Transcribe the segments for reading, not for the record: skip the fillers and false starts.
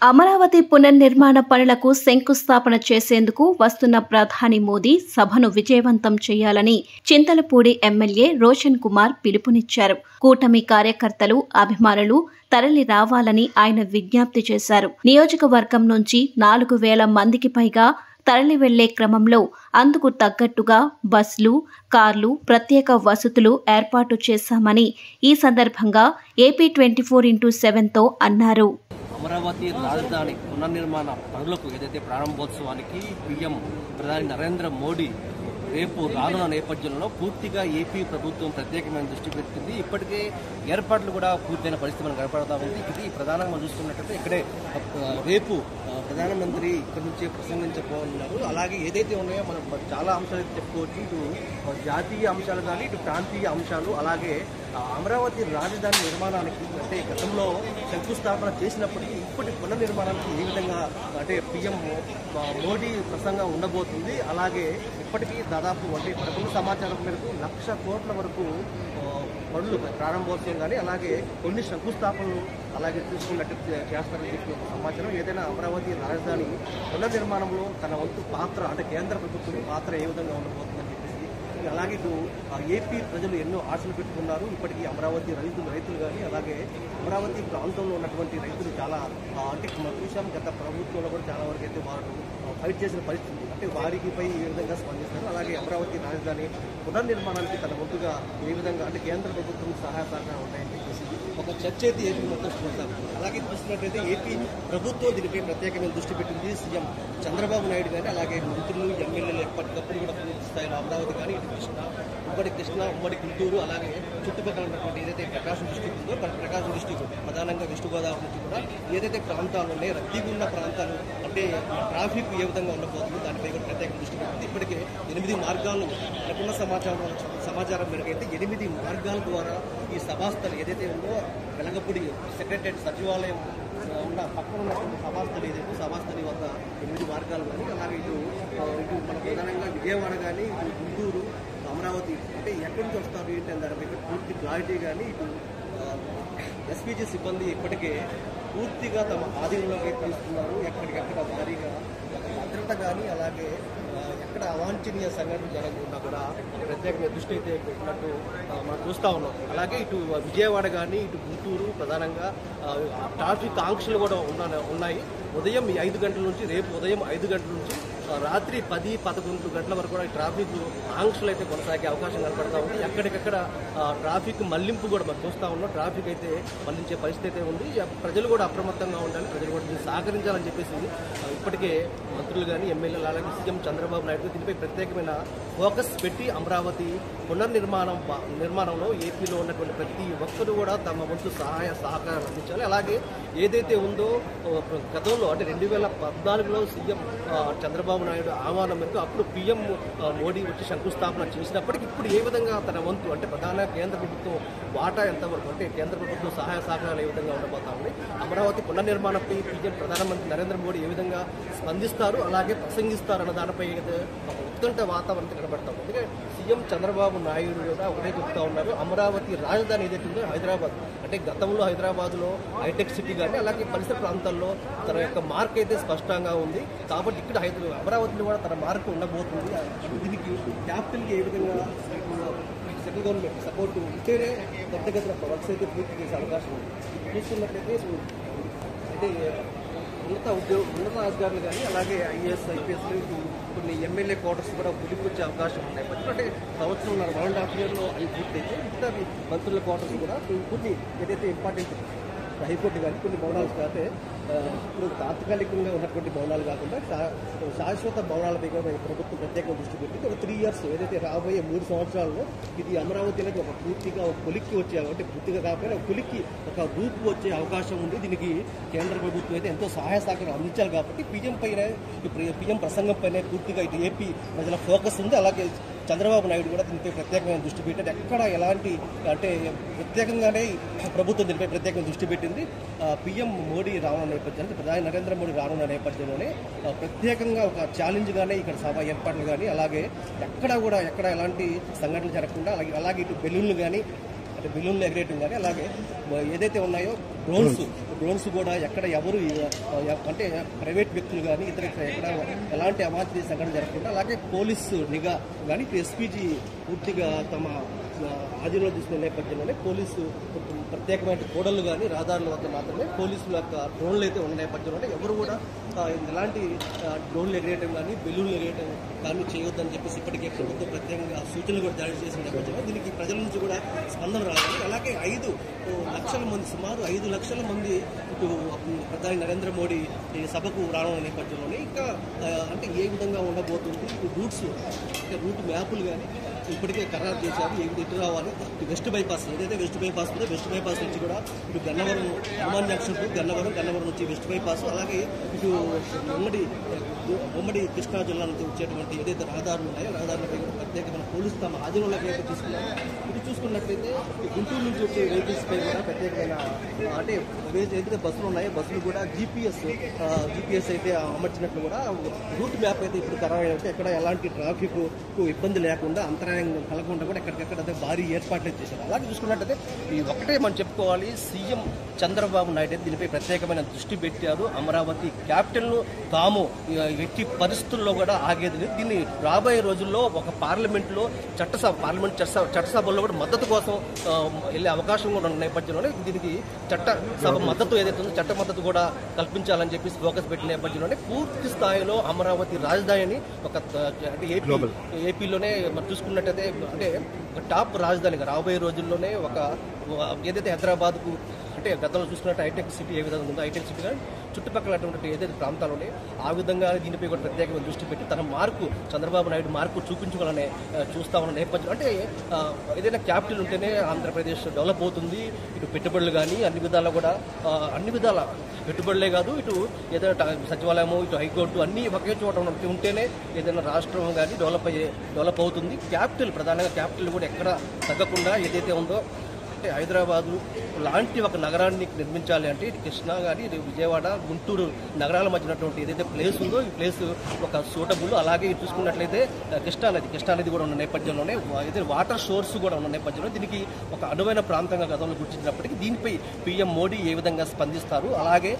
అమరావతి పునర్నిర్మాణ పనులకు శంకుస్థాపన చేసేందుకు వస్తున్న ప్రధాని మోదీ సభను విజయవంతం చేయాలని చింతలపూడి ఎమ్మెల్యే రోషన్ కుమార్ పిలుపునిచ్చారు. కూటమి కార్యకర్తలు, అభిమానులు తరలి రావాలని ఆయన విజ్ఞప్తి చేశారు. నియోజకవర్గం నుంచి 4,000 మందికి పైగా తరలి వెళ్లే క్రమంలో అందుకు తగ్గట్టుగా బస్సులు, కార్లు, ప్రత్యేక వసతులు ఏర్పాటు చేశామని ఈ సందర్భంగా ఏపీ 24x7తో అన్నారు. అమరావతి రాజధాని పునర్నిర్మాణ పనులకు ఏదైతే ప్రారంభోత్సవానికి పీఎం ప్రధాని నరేంద్ర మోడీ రేపు రానున్న నేపథ్యంలో పూర్తిగా ఏపీ ప్రభుత్వం ప్రత్యేకమైన దృష్టి పెట్టింది. ఇప్పటికే ఏర్పాట్లు కూడా పూర్తయిన పరిస్థితి మనకు కనపడతా ఉంది. ఇది ప్రధానంగా చూసుకున్నట్లయితే ఇక్కడే రేపు ప్రధానమంత్రి ఇక్కడి నుంచే ప్రసంగించబోతున్నారు. అలాగే ఏదైతే ఉన్నాయో మనం చాలా అంశాలు చెప్పుకోవచ్చు. ఇటు జాతీయ అంశాలు కానీ, ఇటు ప్రాంతీయ అంశాలు, అలాగే అమరావతి రాజధాని నిర్మాణానికి అంటే గతంలో శంకుస్థాపన చేసినప్పటికీ ఇప్పటి పునర్నిర్మాణానికి ఏ విధంగా అంటే పీఎం మోడీ ప్రసంగం ఉండబోతుంది. అలాగే ఇప్పటికీ దాదాపు అంటే మనకున్న సమాచారం మేరకు 1,00,000 కోట్ల వరకు పనులు ప్రారంభోత్సవం కానీ, అలాగే కొన్ని శంకుస్థాపనలు అలాగే తీసుకున్నట్టు చేస్తారని చెప్పిన సమాచారం. ఏదైనా అమరావతి రాజధాని పునర్నిర్మాణంలో తన వంతు పాత్ర అంటే కేంద్ర ప్రభుత్వం పాత్ర ఏ విధంగా ఉండబోతుందని చెప్పేసి, అలాగే ఇటు ఏపీ ప్రజలు ఎన్నో ఆశలు పెట్టుకున్నారు. ఇప్పటికీ అమరావతి రైతులు కానీ, అలాగే అమరావతి ప్రాంతంలో ఉన్నటువంటి రైతులు చాలా అంటే మనం చూసాం గత ప్రభుత్వంలో కూడా చాలా వరకు అయితే వారు ఫైట్ చేసిన పరిస్థితి. అంటే వారికిపై ఏ విధంగా స్పందిస్తారు, అలాగే అమరావతి రాజధాని పునర్నిర్మాణానికి తన వంతుగా ఏ విధంగా అంటే కేంద్ర ప్రభుత్వం సహాయ సహకారం ఉంటాయని చెప్పేసి ఒక చర్చ అయితే ఏపీ మొత్తం కొనసాగుతుంది. అలాగే చూసినట్లయితే ఏపీ ప్రభుత్వం దీనిపై ప్రత్యేకమైన దృష్టి పెట్టింది. సీఎం చంద్రబాబు నాయుడు కానీ, అలాగే మంత్రులు, ఎమ్మెల్యేలు ఎప్పటికప్పుడు కూడా పూర్తి స్థాయిలో అమరావతి కానీ, ఇటు కృష్ణ, ఉమ్మడి గుంటూరు, అలాగే చుట్టుపక్కల ఉన్నటువంటి ఏదైతే ప్రకాశం డిస్టిక్ ఉందో ప్రకాశం డిస్టిక్ ప్రధానంగా వెస్ట్ గోదావరి నుంచి కూడా ఏదైతే ప్రాంతాలు ఉన్నాయో రద్దీగా ఉన్న ప్రాంతాలు అంటే ట్రాఫిక్ ఏ విధంగా ఉండబోతుందో దానిపై కూడా ప్రత్యేక దృష్టి పెట్టింది. ఇప్పటికే 8 మార్గాలు మనకున్న సమాచారం మేరకు అయితే 8 మార్గాల ద్వారా ఈ సభాస్థలి ఏదైతే ఉందో వెలగపూడి సెక్రటరియట్ సచివాలయం ఉన్న పక్కన ఉన్నటువంటి సభాస్థలి వద్ద 8 మార్గాలు కానీ, అలాగే ఇటు మన ప్రధానంగా విజయవాడ కానీ, ఇటు గుంటూరు, అమరావతి అంటే ఎక్కడి నుంచి వస్తారు ఏంటి అని దానిపై పూర్తి క్లారిటీ కానీ, ఇటు ఎస్పీజీ సిబ్బంది ఇప్పటికే పూర్తిగా తమ ఆధీనంలోకి తీసుకున్నారు. ఎక్కడికెక్కడ భారీగా భద్రత కానీ, అలాగే ఎక్కడ అవాంఛనీయ సంఘటనలు జరగకుండా కూడా ప్రత్యేకంగా దృష్టి అయితే పెట్టినట్టు మనం చూస్తూ ఉన్నాం. అలాగే ఇటు విజయవాడ కానీ, ఇటు గుంటూరు ప్రధానంగా ట్రాఫిక్ ఆంక్షలు కూడా ఉన్నాయి. ఉదయం 5 గంటల నుంచి రేపు ఉదయం 5 గంటల నుంచి రాత్రి 10-11 గంటల వరకు కూడా ట్రాఫిక్ ఆంక్షలు అయితే కొనసాగే అవకాశం కనపడతా ఉంది. ఎక్కడికక్కడ ట్రాఫిక్ మళ్లింపు కూడా మనం చూస్తూ ఉన్నాం. ట్రాఫిక్ అయితే మళ్లించే పరిస్థితి అయితే ఉంది. ప్రజలు కూడా అప్రమత్తంగా ఉండాలి, ప్రజలు కూడా దీన్ని సహకరించాలని చెప్పేసి ఇప్పటికే మంత్రులు కానీ, ఎమ్మెల్యేలు, అలాగే సీఎం చంద్రబాబు నాయుడు దీనిపై ప్రత్యేకమైన ఫోకస్ పెట్టి అమరావతి నిర్మాణంలో ఏపీలో ఉన్నటువంటి ప్రతి ఒక్కరు కూడా తమ వంతు సహాయ సహకారాలు అందించాలి. అలాగే ఏదైతే ఉందో గతంలో అంటే 2014లో సీఎం చంద్రబాబు నాయుడు ఆహ్వానం మేరకు అప్పుడు పీఎం మోడీ వచ్చి శంకుస్థాపన చేసినప్పటికీ ఇప్పుడు ఏ విధంగా తన వంతు అంటే ప్రధాన కేంద్ర ప్రభుత్వం వాటా ఎంతవరకు అంటే కేంద్ర ప్రభుత్వం సహాయ సహకారాలు ఏ విధంగా ఉండబోతా ఉన్నాయి, అమరావతి పునర్నిర్మాణంపై పీఎం ప్రధానమంత్రి నరేంద్ర మోడీ ఏ విధంగా స్పందిస్తారు, అలాగే ప్రసంగిస్తారు అన్న దానిపై ఉత్కంఠ వాతావరణం కనబడతాం. అందుకే సీఎం చంద్రబాబు నాయుడు కూడా ఒకటే చెప్తా ఉన్నారు, అమరావతి రాజధాని ఏదైతే ఉందో హైదరాబాద్ అంటే గతంలో హైదరాబాద్లో హైటెక్ సిటీ కానీ, అలాగే పరిసర ప్రాంతాల్లో తన యొక్క మార్క్ అయితే స్పష్టంగా ఉంది. కాబట్టి ఇక్కడ అమరావతిలో కూడా తన మార్కు ఉండబోతుంది. దీనికి క్యాపిటల్కి ఏ విధంగా సెంట్రల్ గవర్నమెంట్ సపోర్ట్ ఉంటేనే కొత్తగతిన వర్క్స్ అయితే పూర్తి చేసే అవకాశం ఉంది. చూస్తున్నట్లయితే అయితే ఉన్నత అధికారులు కానీ, అలాగే ఐఏఎస్, ఐపీఎస్లు, కొన్ని ఎమ్మెల్యే క్వార్టర్స్ కూడా పులికొచ్చే అవకాశం ఉన్నాయి. అంటే సంవత్సరం 1.5 yearలో అవి పూర్తయితే మిగతా మంత్రుల క్వార్టర్స్ కూడా కొన్ని ఏదైతే ఇంపార్టెంట్ హైకోర్టు కానీ కొన్ని భవనాలు కాకపోతే ఇప్పుడు తాత్కాలికంగా ఉన్నటువంటి భవనాలు కాకుండా శాశ్వత భవనాలపై కూడా ప్రభుత్వం ప్రత్యేకంగా దృష్టి పెట్టి ఒక 3 years ఏదైతే రాబోయే 3 సంవత్సరాల్లో ఇది అమరావతి అనేది ఒక పూర్తిగా ఒక కొలిక్కి వచ్చే అంటే పూర్తిగా కాకపోయినా ఒక కొలిక్కి ఒక రూపు వచ్చే అవకాశం ఉంది. దీనికి కేంద్ర ప్రభుత్వం అయితే ఎంతో సహాయ సహకారం అందించాలి. కాబట్టి పీఎం ప్రసంగం పైన పూర్తిగా ఇటు ఏపీ ప్రజల ఫోకస్ ఉంది. అలాగే చంద్రబాబు నాయుడు కూడా దీనిపై ప్రత్యేకమైన దృష్టి పెట్టారు. ఎక్కడ ఎలాంటి అంటే ప్రత్యేకంగానే ప్రభుత్వం దీనిపై ప్రత్యేకంగా దృష్టి పెట్టింది. పీఎం మోడీ రానున్న నేపథ్యంలో ప్రధాని నరేంద్ర మోడీ రానున్న నేపథ్యంలోనే ప్రత్యేకంగా ఒక ఛాలెంజ్గానే ఇక్కడ సభ ఏర్పాట్లు కానీ, అలాగే ఎక్కడ ఎలాంటి సంఘటనలు జరగకుండా అలాగే ఇటు బెలూన్లు కానీ బిల్లులు ఎగరేయటం కానీ, అలాగే ఏదైతే ఉన్నాయో డ్రోన్స్ కూడా ఎక్కడ ఎవరు అంటే ప్రైవేట్ వ్యక్తులు కానీ ఇతర ఎక్కడ ఎలాంటి అవాంఛనీయ సంఘటన జరగకుండా, అలాగే పోలీసు నిఘా కానీ ఎస్పీజీ పూర్తిగా తమ ఆధీనంలో తీసుకునే నేపథ్యంలోనే పోలీసు ప్రత్యేకమైన కోడళ్ళు కానీ రహదారుల వద్ద మాత్రమే పోలీసుల యొక్క డ్రోన్లు అయితే ఉన్న నేపథ్యంలోనే ఎవరు కూడా ఎలాంటి డ్రోన్లు ఎగరేయటం కానీ బెలూన్లు ఎగరేయటం కానీ చేయొద్దని చెప్పేసి ఇప్పటికే ప్రభుత్వం ప్రత్యేకంగా సూచనలు కూడా జారీ చేసిన నేపథ్యంలో దీనికి ప్రజల నుంచి కూడా స్పందన రావాలి. అలాగే 5 లక్షల మంది, సుమారు 5 లక్షల మంది ఇటు ప్రధాని నరేంద్ర మోడీ ఈ సభకు రానున్న నేపథ్యంలోనే ఇంకా అంటే ఏ విధంగా ఉండబోతుంది, రూట్ మ్యాపులు కానీ ఇప్పటికే ఖరారు చేశారు. ఎటు రావాలి, వెస్ట్ బైపాస్ ఏదైతే వెస్ట్ బైపాస్ ఉందో వెస్ట్ బైపాస్ నుంచి కూడా ఇటు గన్నవరం హనుమాన్ జంక్షన్ టు గన్నవరం నుంచి వెస్ట్ బైపాస్, అలాగే ఇటు ఉమ్మడి కృష్ణా జిల్లా నుంచి వచ్చేటువంటి ఏదైతే రహదారులు ఉన్నాయో రహదారులపై కూడా ప్రత్యేకమైన పోలీసు తమ ఆధీనంలోకి అయితే తీసుకున్నారు. ఇది చూసుకున్నట్లయితే గుంటూరు నుంచి వచ్చే వెహికల్స్ పై కూడా ప్రత్యేకమైన అంటే ఏదైతే బస్సులు ఉన్నాయో బస్సులు కూడా జీపీఎస్ అయితే అమర్చినట్లు కూడా రూట్ మ్యాప్ అయితే ఇప్పుడు ఖరారు అయితే ఎక్కడ ఎలాంటి ట్రాఫిక్ ఇబ్బంది లేకుండా అంతరాయం కలగకుండా కూడా ఎక్కడికెక్కడ భారీ ఏర్పాట్లు చేశారు. అలాగే చూసుకున్నట్టయితే ఈ ఒకటే మనం చెప్పుకోవాలి, సీఎం చంద్రబాబు నాయుడు దీనిపై ప్రత్యేకమైన దృష్టి పెట్టారు. అమరావతి క్యాపిటల్ను తాము ఎట్టి పరిస్థితుల్లో కూడా ఆగేది లేదు. దీన్ని రాబోయే రోజుల్లో ఒక పార్లమెంట్లో చట్టసభల్లో కూడా మద్దతు కోసం వెళ్ళే అవకాశం కూడా ఉన్న నేపథ్యంలోనే దీనికి చట్టసభ మద్దతు ఏదైతే ఉందో చట్ట మద్దతు కూడా కల్పించాలని చెప్పేసి ఫోకస్ పెట్టిన నేపథ్యంలోనే పూర్తి స్థాయిలో అమరావతి రాజధానిని ఒక అంటే ఏపీలోనే మనం చూసుకున్నట్టయితే అంటే ఒక టాప్ రాజధానిగా రాబోయే రోజుల్లోనే ఒక ఏదైతే హైదరాబాద్కు అంటే గతంలో చూసుకున్నట్టు హైటెక్ సిటీ ఏ విధంగా ఉందో హైటెక్ సిటీ కానీ చుట్టుపక్కల అటువంటి ఏదైతే ప్రాంతాలు ఉన్నాయో ఆ విధంగా దీనిపై కూడా ప్రత్యేకమైన దృష్టి పెట్టి తన చంద్రబాబు నాయుడు మార్పు చూపించుకోవాలనే చూస్తా ఉన్న నేపథ్యం. అంటే ఏదైనా క్యాపిటల్ ఉంటేనే ఆంధ్రప్రదేశ్ డెవలప్ అవుతుంది. ఇటు పెట్టుబడులు కానీ అన్ని విధాల పెట్టుబడులే కాదు, ఇటు ఏదైనా సచివాలయము, ఇటు హైకోర్టు అన్నీ ఒకే చోట ఉంటేనే ఏదైనా రాష్ట్రం కానీ డెవలప్ అవుతుంది. ప్రధానంగా క్యాపిటల్ కూడా ఎక్కడ తగ్గకుండా ఏదైతే ఉందో హైదరాబాదు లాంటి ఒక నగరాన్ని నిర్మించాలి అంటే ఇటు కృష్ణా కానీ ఇటు విజయవాడ, గుంటూరు నగరాల మధ్యనటువంటి ఏదైతే ప్లేస్ ఉందో ఈ ప్లేస్ ఒక సూటబుల్. అలాగే చూసుకున్నట్లయితే కృష్ణానది కూడా ఉన్న నేపథ్యంలోనే ఏదైతే వాటర్ సోర్స్ కూడా ఉన్న నేపథ్యంలో దీనికి ఒక అనువైన ప్రాంతంగా గతంలో గుర్తించినప్పటికీ దీనిపై పీఎం మోడీ ఏ విధంగా స్పందిస్తారు. అలాగే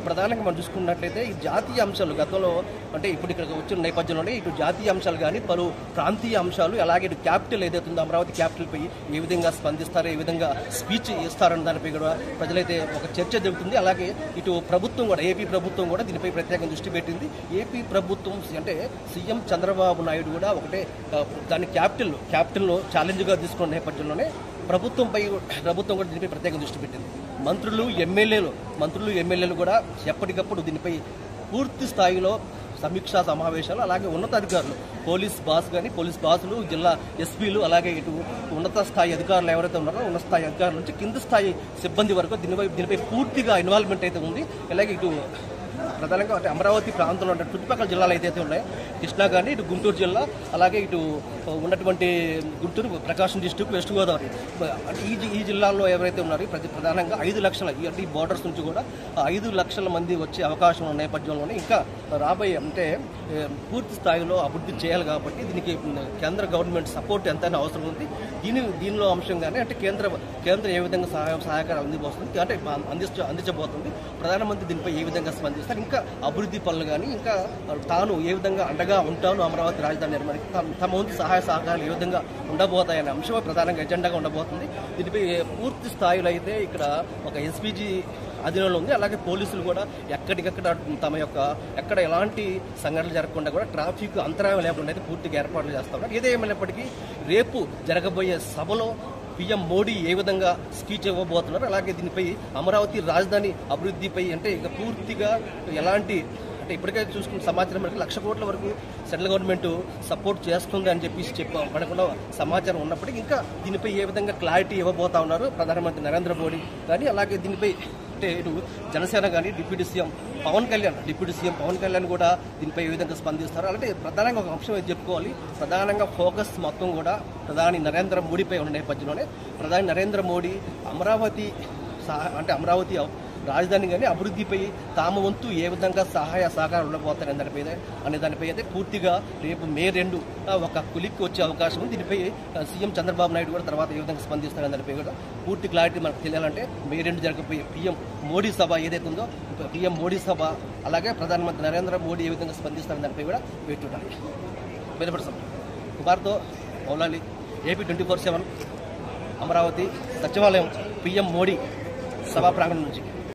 ప్రధానంగా మనం చూసుకున్నట్లయితే ఈ జాతీయ అంశాలు గతంలో అంటే ఇప్పుడు ఇక్కడ వచ్చిన నేపథ్యంలోనే ఇటు జాతీయ అంశాలు కానీ పలు ప్రాంతీయ అంశాలు, అలాగే ఇటు క్యాపిటల్ ఏదైతే ఉందో అమరావతి క్యాపిటల్పై ఏ విధంగా స్పందిస్తారు, ఏ విధంగా స్పీచ్ ఇస్తారని దానిపై కూడా ప్రజలైతే ఒక చర్చ జరుగుతుంది. అలాగే ఇటు ప్రభుత్వం కూడా ఏపీ ప్రభుత్వం కూడా దీనిపై ప్రత్యేకంగా దృష్టి పెట్టింది. ఏపీ ప్రభుత్వం అంటే సీఎం చంద్రబాబు నాయుడు కూడా ఒకటే దాన్ని క్యాపిటల్ను ఛాలెంజ్గా తీసుకున్న నేపథ్యంలోనే ప్రభుత్వం కూడా దీనిపై ప్రత్యేకంగా దృష్టి పెట్టింది. మంత్రులు ఎమ్మెల్యేలు కూడా ఎప్పటికప్పుడు దీనిపై పూర్తి స్థాయిలో సమీక్షా సమావేశాలు, అలాగే ఉన్నతాధికారులు పోలీస్ బాసులు, జిల్లా ఎస్పీలు, అలాగే ఇటు ఉన్నత స్థాయి అధికారులు ఎవరైతే ఉన్నారో ఉన్నత స్థాయి అధికారుల నుంచి కింద స్థాయి సిబ్బంది వరకు దీనిపై పూర్తిగా ఇన్వాల్వ్మెంట్ అయితే ఉంది. అలాగే ఇటు ప్రధానంగా అంటే అమరావతి ప్రాంతంలో ఉన్న చుట్టుపక్కల జిల్లాలు ఏదైతే ఉన్నాయో కృష్ణా కానీ ఇటు గుంటూరు జిల్లా, అలాగే ఇటు ఉన్నటువంటి గుంటూరు, ప్రకాశం డిస్ట్రిక్ట్, వెస్ట్ గోదావరి అంటే ఈ జిల్లాల్లో ఎవరైతే ఉన్నారో ప్రధానంగా 5 లక్షల అంటే ఈ బోర్డర్స్ నుంచి కూడా 5 లక్షల మంది వచ్చే అవకాశం ఉన్న నేపథ్యంలోనే ఇంకా రాబోయే అంటే పూర్తి స్థాయిలో అభివృద్ధి చేయాలి కాబట్టి దీనికి కేంద్ర గవర్నమెంట్ సపోర్ట్ ఎంతైనా అవసరం ఉంది. దీనిలో అంశంగానే అంటే కేంద్రం ఏ విధంగా సహాయకారం అందిపోతుంది అంటే అందించబోతుంది, ప్రధానమంత్రి దీనిపై ఏ విధంగా స్పందిస్తారు, ఇంకా అభివృద్ధి పనులు కానీ ఇంకా తాను ఏ విధంగా అండగా ఉంటాను అమరావతి రాజధాని నిర్మాణానికి తమ వంతు సహాయ సహకారాలు ఏ విధంగా ఉండబోతాయనే అంశమే ప్రధానంగా ఎజెండాగా ఉండబోతుంది. దీనిపై పూర్తి స్థాయిలో అయితే ఇక్కడ ఒక ఎస్పీజీ అధీనంలో ఉంది. అలాగే పోలీసులు కూడా ఎక్కడికక్కడ తమ యొక్క ఎక్కడ ఎలాంటి సంఘటనలు జరగకుండా కూడా ట్రాఫిక్ అంతరాయం లేకుండా అయితే పూర్తిగా ఏర్పాట్లు చేస్తా ఉన్నారు. ఏదేమైనప్పటికీ రేపు జరగబోయే సభలో పీఎం మోడీ ఏ విధంగా స్పీచ్ ఇవ్వబోతున్నారు, అలాగే దీనిపై అమరావతి రాజధాని అభివృద్ధిపై అంటే ఇక పూర్తిగా ఎలాంటి అంటే ఇప్పటికే చూసుకున్న సమాచారం వరకు 1,00,000 కోట్ల వరకు సెంట్రల్ గవర్నమెంట్ సపోర్ట్ చేస్తుంది అని చెప్పేసి పడకుండా సమాచారం ఉన్నప్పటికీ ఇంకా దీనిపై ఏ విధంగా క్లారిటీ ఇవ్వబోతా ఉన్నారు ప్రధానమంత్రి నరేంద్ర మోడీ కానీ. అలాగే దీనిపై అంటే ఇటు జనసేన కానీ డిప్యూటీ సీఎం పవన్ కళ్యాణ్ కూడా దీనిపై ఏ విధంగా స్పందిస్తారు. అంటే ప్రధానంగా ఒక అంశం అయితే చెప్పుకోవాలి, ప్రధానంగా ఫోకస్ మొత్తం కూడా ప్రధాని నరేంద్ర మోడీపై ఉన్న నేపథ్యంలోనే ప్రధాని నరేంద్ర మోడీ అమరావతి రాజధాని కానీ అభివృద్ధిపై తాము వంతు ఏ విధంగా సహాయ సహకారం ఉండబోతారు అనే దానిపై అయితే పూర్తిగా రేపు మే 2 ఒక కులిక్కి వచ్చే అవకాశం ఉంది. దీనిపై సీఎం చంద్రబాబు నాయుడు కూడా తర్వాత ఏ విధంగా స్పందిస్తారనే దానిపై కూడా పూర్తి క్లారిటీ మనకు తెలియాలంటే మే 2 జరగబోయే పీఎం మోడీ సభ ఏదైతే ఉందో పీఎం మోడీ సభ అలాగే ప్రధానమంత్రి నరేంద్ర మోడీ ఏ విధంగా స్పందిస్తారనే దానిపై కూడా వేచి చూడాలి. బెనిఫిట్స్ కుమార్తో మౌలాలి ఏపీ 24/7 అమరావతి సచివాలయం పీఎం మోడీ సభా ప్రాంగణం నుంచి.